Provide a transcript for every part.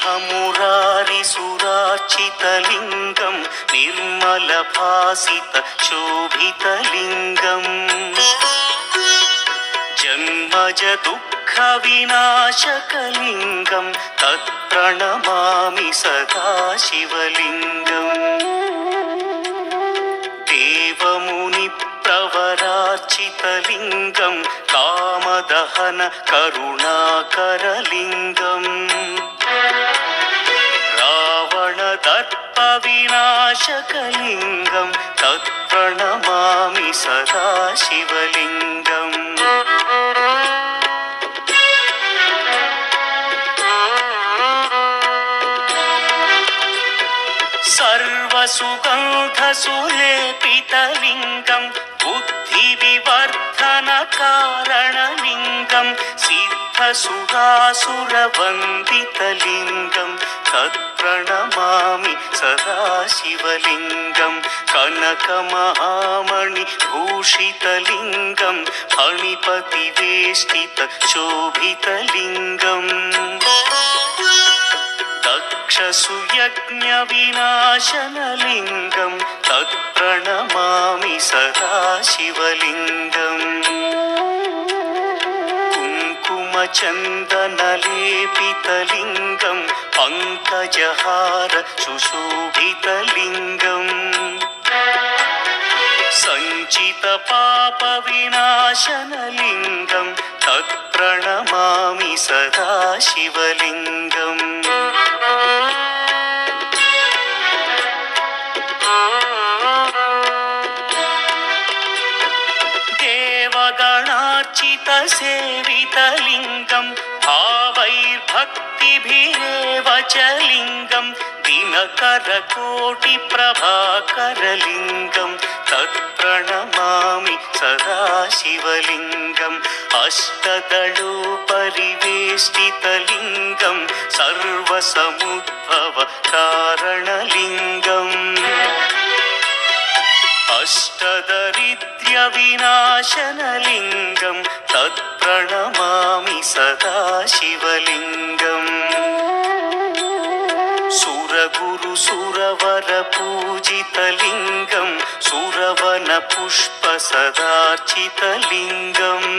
मुरारिसुरार्चितलिङ्गं निर्मलभासितशोभितलिङ्गम् जन्मज दुःखविनाशकलिङ्गं तत्प्रणमामि सदा शिवलिङ्गम् देवमुनिप्रवरार्चितलिङ्गं कामदहन करुणाकरलिङ्गम् रावणदर्पविनाशकलिङ्गं तत्प्रणमामि सदा शिवलिङ्गम् सर्वसुगन्धसुलेपितलिङ्गं बुद्धिविवर्धनकारणलिङ्गं सिद्धसुरासुरवन्दितलिङ्गं तत्प्रणमामि सदा शिवलिङ्गं कनकमहामणिभूषितलिङ्गं फणिपतिवेष्टितशोभितलिङ्गम् दक्षसुयज्ञविनाशनलिङ्गं तत्प्रणमामि सदा शिवलिङ्गम् कुङ्कुमचन्दनलेपितलिङ्गं पङ्कजहार सुशोभितलिङ्गम् सञ्चितपापविनाशनलिङ्गं तत्प्रणमामि सदा शिवलिङ्गम् देवगणार्चितसेवितलिङ्गं भावैर्भक्तिभिरेव च लिङ्गं दिनकरकोटिप्रभाकरलिङ्गं तत्प्रणमामि सदा शिवलिङ्गम् अष्टदलोपरिवेष्टितलिङ्गं सर्वसमुद्भवकारणलिङ्गम् अष्टदरिद्र्यविनाशनलिङ्गं तत्प्रणमामि सदा शिवलिङ्गम् सुरगुरुसुरवरपूजितलिङ्गं सुरवनपुष्पसदार्चितलिङ्गम्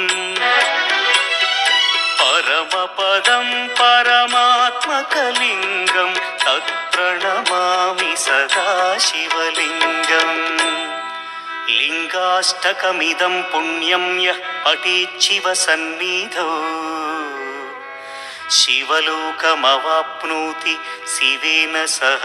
परमपदं परमात्मकलिङ्गं तत्प्रणमामि सदा शिवलिङ्गम् लिङ्गाष्टकमिदं पुण्यं यः पठेच्छिवसन्निधौ शिवलोकमवाप्नोति शिवेन सह